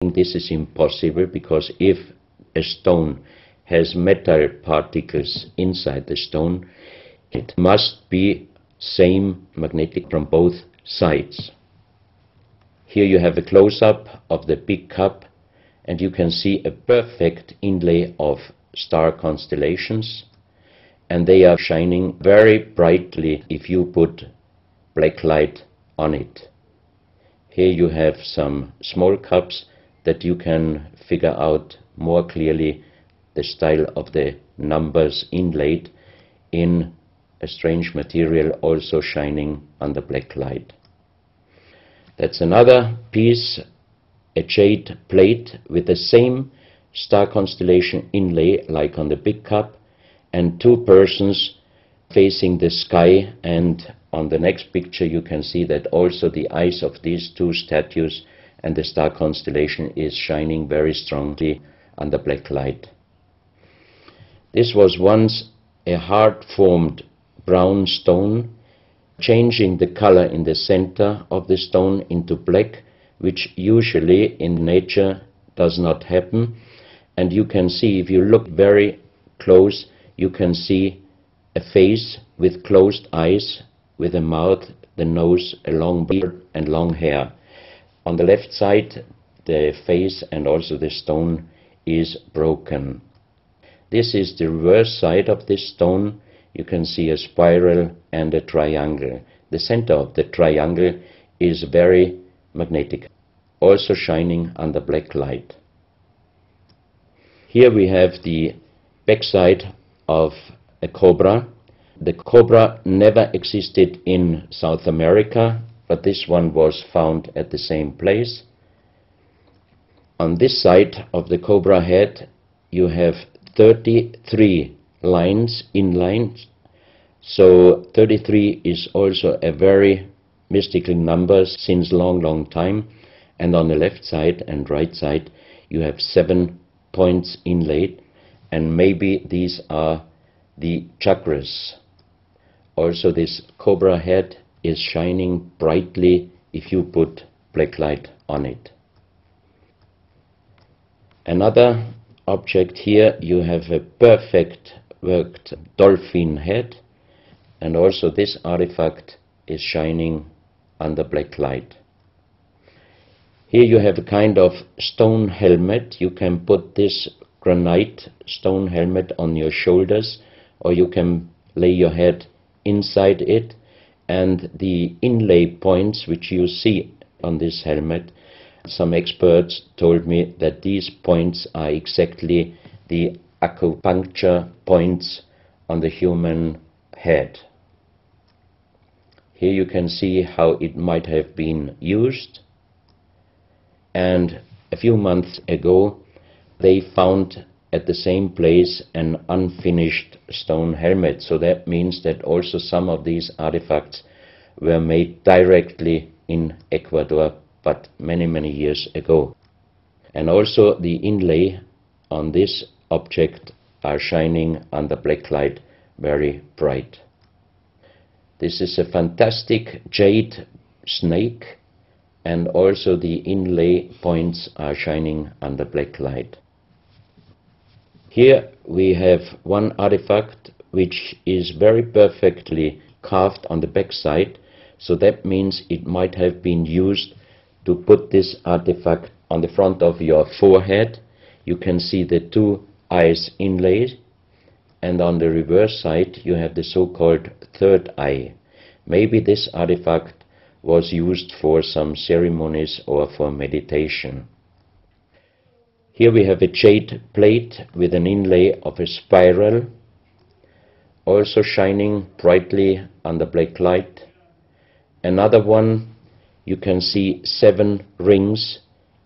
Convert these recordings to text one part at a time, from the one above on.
This is impossible because if a stone has metal particles inside the stone, it must be same magnetic from both sides. Here you have a close-up of the big cup, and you can see a perfect inlay of star constellations, and they are shining very brightly if you put black light on it. Here you have some small cups that you can figure out more clearly the style of the numbers inlaid in a strange material also shining under black light. That's another piece, a jade plate with the same star constellation inlay like on the big cup, and two persons facing the sky, and on the next picture you can see that also the eyes of these two statues and the star constellation is shining very strongly under black light. This was once a hard-formed brown stone, changing the color in the center of the stone into black, which usually in nature does not happen. And you can see, if you look very close, you can see a face with closed eyes, with a mouth, the nose, a long beard and long hair. On the left side, the face and also the stone is broken. This is the reverse side of this stone. You can see a spiral and a triangle. The center of the triangle is very magnetic, also shining under black light. Here we have the backside of a cobra. The cobra never existed in South America, but this one was found at the same place. On this side of the cobra head you have 33 lines, inlines. So 33 is also a very mystical number since long time. And on the left side and right side you have 7 points inlaid, and maybe these are the chakras. Also this cobra head is shining brightly if you put black light on it. Another object here, you have a perfect worked dolphin head, and also this artifact is shining under black light. Here you have a kind of stone helmet. You can put this granite stone helmet on your shoulders, or you can lay your head inside it, and the inlay points which you see on this helmet, some experts told me that these points are exactly the acupuncture points on the human head. Here you can see how it might have been used. And a few months ago they found at the same place an unfinished stone helmet. So that means that also some of these artifacts were made directly in Ecuador, but many years ago. And also the inlay on this object are shining under black light very bright. This is a fantastic jade snake, and also the inlay points are shining under black light. Here we have one artifact which is very perfectly carved on the back side, so that means it might have been used to put this artifact on the front of your forehead. You can see the two eyes inlaid, and on the reverse side you have the so-called third eye. Maybe this artifact was used for some ceremonies or for meditation. Here we have a jade plate with an inlay of a spiral, also shining brightly under black light. Another one, you can see 7 rings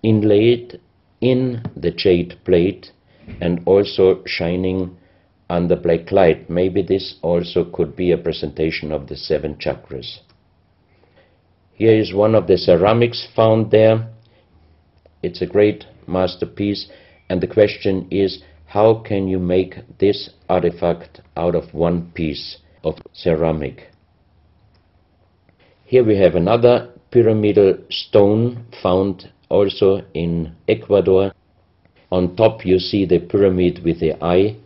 inlaid in the jade plate and also shining under black light. Maybe this also could be a presentation of the 7 chakras. Here is one of the ceramics found there. It's a great masterpiece, and the question is, how can you make this artifact out of one piece of ceramic? Here we have another pyramidal stone found also in Ecuador. On top you see the pyramid with the eye,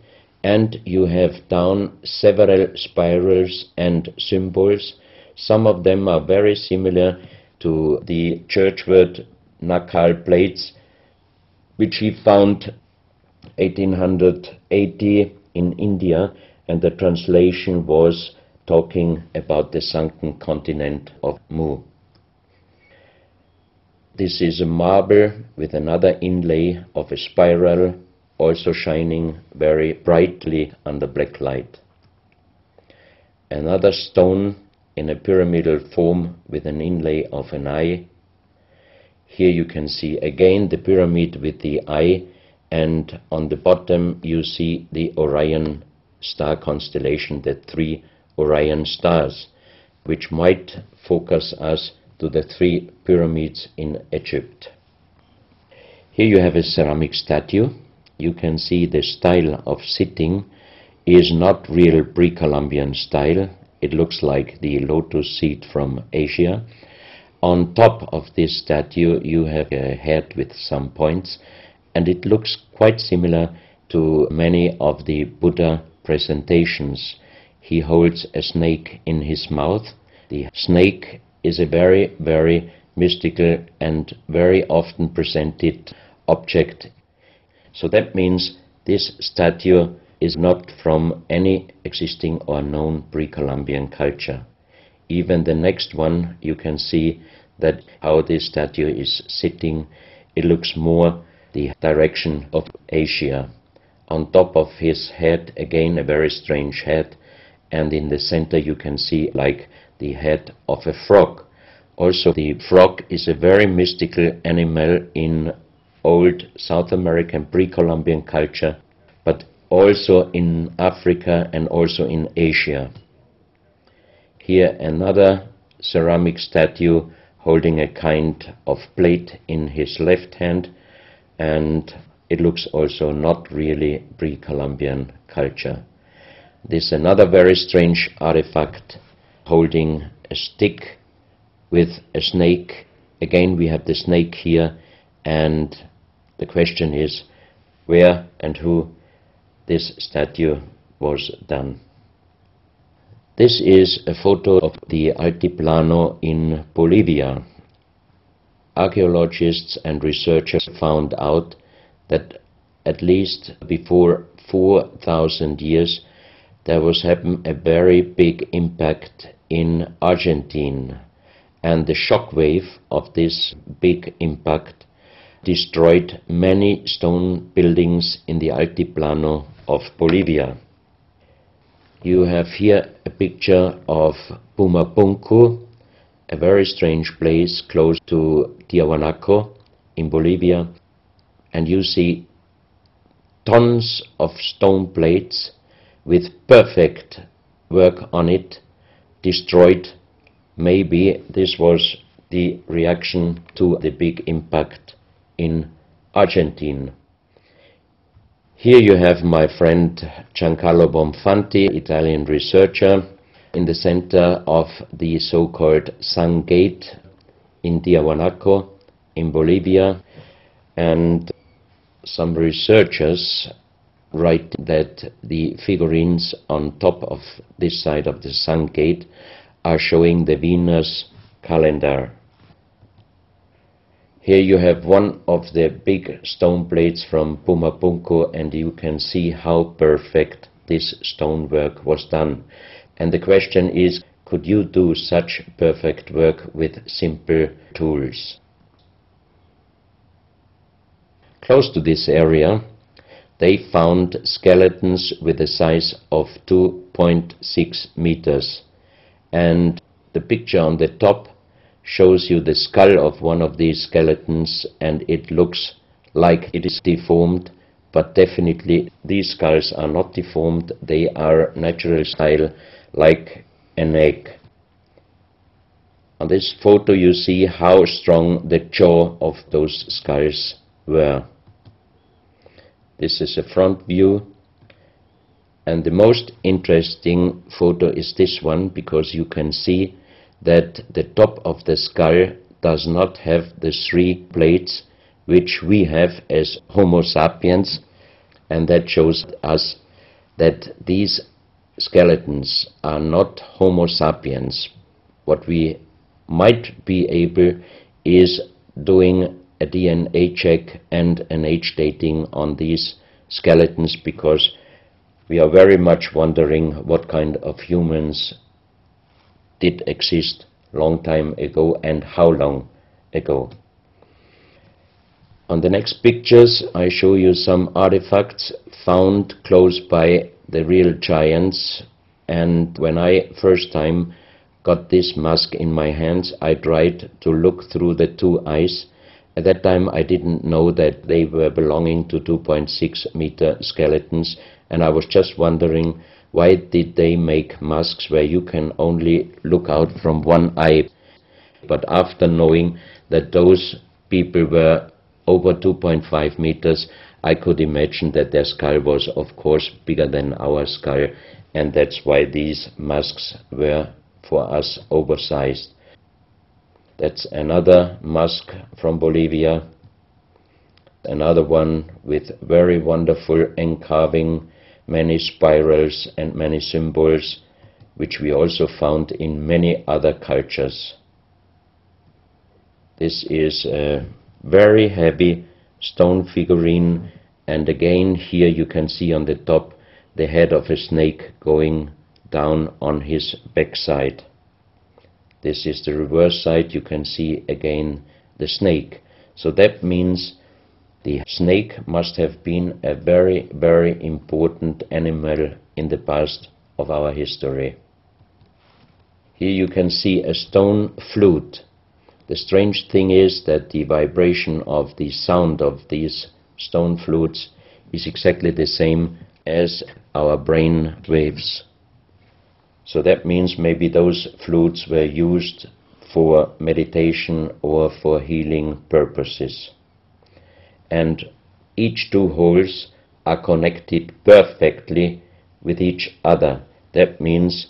and you have down several spirals and symbols. Some of them are very similar to the church word Nakal plates, which he found 1880 in India, and the translation was talking about the sunken continent of Mu. This is a marble with another inlay of a spiral, also shining very brightly under black light. Another stone in a pyramidal form with an inlay of an eye. Here you can see again the pyramid with the eye, and on the bottom you see the Orion star constellation, the 3 Orion stars, which might focus us to the 3 pyramids in Egypt. Here you have a ceramic statue. You can see the style of sitting is not real pre-Columbian style. It looks like the lotus seat from Asia. On top of this statue you have a head with some points, and it looks quite similar to many of the Buddha presentations. He holds a snake in his mouth. The snake is a very, very mystical and very often presented object. So that means this statue is not from any existing or known pre-Columbian culture. Even the next one, you can see that how this statue is sitting, it looks more the direction of Asia. On top of his head, again a very strange head, and in the center you can see like the head of a frog. Also the frog is a very mystical animal in old South American pre-Columbian culture, but also in Africa and also in Asia. Here another ceramic statue holding a kind of plate in his left hand, and it looks also not really pre-Columbian culture. This is another very strange artifact holding a stick with a snake. Again we have the snake here, and the question is where and who this statue was done. This is a photo of the Altiplano in Bolivia. Archaeologists and researchers found out that at least before 4,000 years there was happened a very big impact in Argentina, and the shock wave of this big impact destroyed many stone buildings in the Altiplano of Bolivia. You have here a picture of Pumapunku, a very strange place close to Tiahuanaco in Bolivia, and you see tons of stone plates with perfect work on it destroyed. Maybe this was the reaction to the big impact in Argentina. Here you have my friend Giancarlo Bonfanti, Italian researcher, in the center of the so-called Sun Gate in Tiahuanaco in Bolivia, and some researchers write that the figurines on top of this side of the Sun Gate are showing the Venus calendar. Here you have one of the big stone plates from Pumapunku, and you can see how perfect this stonework was done. And the question is, could you do such perfect work with simple tools? Close to this area, they found skeletons with a size of 2.6 meters. And the picture on the top shows you the skull of one of these skeletons, and it looks like it is deformed, but definitely these skulls are not deformed. They are natural style, like an egg. On this photo you see how strong the jaw of those skulls were. This is a front view, and the most interesting photo is this one, because you can see that the top of the skull does not have the 3 plates which we have as Homo sapiens, and that shows us that these skeletons are not Homo sapiens. What we might be able is doing a DNA check and an age dating on these skeletons, because we are very much wondering what kind of humans did exist long time ago and how long ago. On the next pictures I show you some artifacts found close by the real giants, and when I first time got this mask in my hands, I tried to look through the 2 eyes. At that time I didn't know that they were belonging to 2.6 meter skeletons, and I was just wondering, why did they make masks where you can only look out from 1 eye? But after knowing that those people were over 2.5 meters, I could imagine that their skull was of course bigger than our skull, and that's why these masks were for us oversized. That's another mask from Bolivia, another one with very wonderful encarving, many spirals and many symbols, which we also found in many other cultures. This is a very heavy stone figurine, and again here you can see on the top the head of a snake going down on his backside. This is the reverse side. You can see again the snake. So that means the snake must have been a very, very important animal in the past of our history. Here you can see a stone flute. The strange thing is that the vibration of the sound of these stone flutes is exactly the same as our brain waves. So that means maybe those flutes were used for meditation or for healing purposes. And each 2 holes are connected perfectly with each other. That means